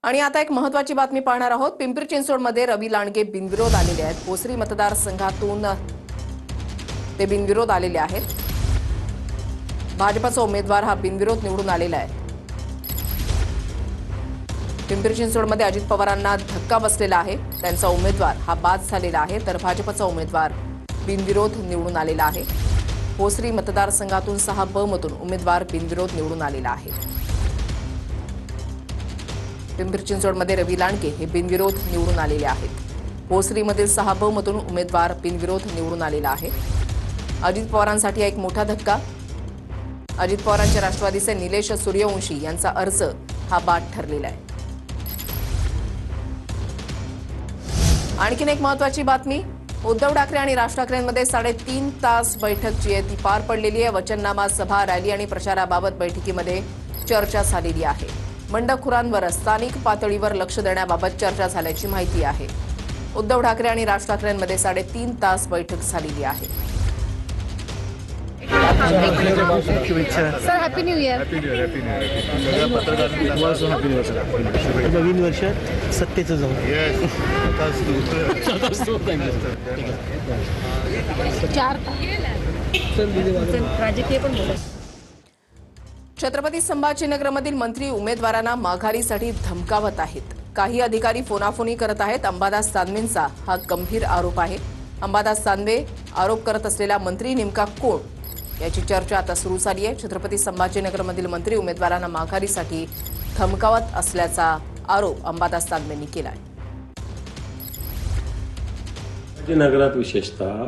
आणि आता एक महत्त्वाची बातमी पाहणार आहोत। पिंपरी चिंचवडमध्ये रवी लांडगे बिनविरोध आलेले आहेत। भोसरी मतदारसंघातून ते बिनविरोध आलेले आहेत। भाजपचा उमेदवार हा बिनविरोध निवडून आलेला आहे। पिंपरी चिंचवडमध्ये अजित पवारांना धक्का बसलेला आहे। त्यांचा उमेदवार हा बाद झालेला आहे, तर भाजपचा उमेदवार बिनविरोध निवडून आलेला आहे। भोसरी मतदारसंघातून 6ब मधून उमेदवार बिनविरोध निवडून आलेला आहे। पिंपरी चिंचवडमध्ये रवी लांडगे हे बिनविरोध निवडून आलेले आहेत। भोसरीमधील 6ब मधून उमेदवार बिनविरोध निवडून आलेला आहे। अजित पवारांसाठी एक मोठा धक्का। अजित पवारांच्या राष्ट्रवादीचे निलेश सूर्यवंशी यांचा अर्ज हा बाद ठरलेला आहे। आणखीन एक महत्त्वाची बातमी, उद्धव ठाकरे आणि राज ठाकरेंमध्ये 3.5 तास बैठक जी आहे ती पार पडलेली आहे। वचननामा, सभा, रॅली आणि प्रचाराबाबत बैठकीमध्ये चर्चा झालेली आहे। बंडखोरांवर स्थानिक पातळीवर लक्ष देण्याबाबत चर्चा झाल्याची माहिती आहे। उद्धव ठाकरे आणि राज ठाकरेंमध्ये 3.5 तास बैठक झालेली आहे। Sir happy new year. नवीन वर्ष सत्तेचं जाऊ। राजकीय पण बोला। छत्रपती संभाजीनगरमधील मंत्री उमेदवारांना माघारीसाठी धमकावत आहेत। काही अधिकारी फोनाफोनी करत आहेत। अंबादास दानवेंचा हा गंभीर आरोप आहे। अंबादास दानवे आरोप करत असलेला मंत्री नेमका कोण, याची चर्चा आता सुरू झाली आहे। छत्रपती संभाजीनगरमधील मंत्री उमेदवारांना माघारीसाठी धमकावत असल्याचा आरोप अंबादास दानवेंनी केला आहे। संभाजीनगरात विशेषतः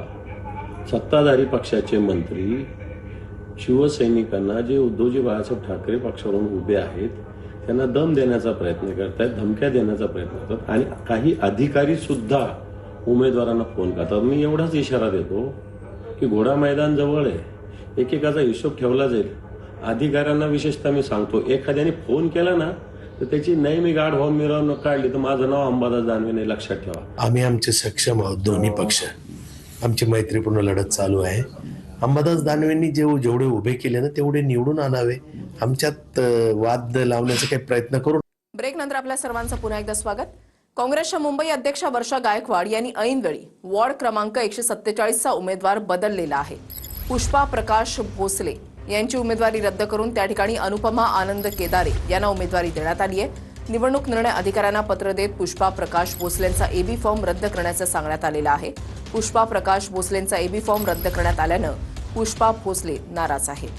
सत्ताधारी पक्षाचे मंत्री शिवसैनिकांना, जे उद्धवजी बाळासाहेब ठाकरे पक्षावरून उभे आहेत, त्यांना दम देण्याचा प्रयत्न करतात, धमक्या देण्याचा प्रयत्न करतात आणि काही अधिकारी सुद्धा उमेदवारांना फोन करतात। मी एवढाच इशारा देतो की घोडा मैदान जवळ आहे, एकेकाचा हिशोब ठेवला जाईल। अधिकाऱ्यांना विशेषतः मी सांगतो, एखाद्याने फोन केला ना तर त्याची नाही मी गाढ होऊन मिरवणूक काढली तर माझं नाव अंबादास दानवे नाही, लक्षात ठेवा। आम्ही आमचे सक्षम आहोत, दोन्ही पक्ष आमची मैत्रीपूर्ण लढत चालू आहे। अंबादास दानवेंनी जेवढे उभे केले ना तेवढे निवडून आणावे, आमच्यात वाद लावण्याचा काही प्रयत्न करू। ब्रेक नंतर आपल्या सर्वांचं पुन्हा एकदा स्वागत। काँग्रेसच्या मुंबई अध्यक्षा वर्षा गायकवाड यांनी ऐनवेळी वॉर्ड क्रमांक 147चा उमेदवार बदललेला आहे। पुष्पा प्रकाश भोसले यांची उमेदवारी रद्द करून त्या ठिकाणी अनुपमा आनंद केदारे यांना उमेदवारी देण्यात आली आहे। निवडणूक निर्णय अधिकाऱ्यांना पत्र देत पुष्पा प्रकाश भोसलेंचा एबी फॉर्म रद्द करण्याचं सांगण्यात आलेलं आहे। पुष्पा प्रकाश भोसलेंचा एबी फॉर्म रद्द करण्यात आल्यानं पुष्पा भोसले नाराज आहेत।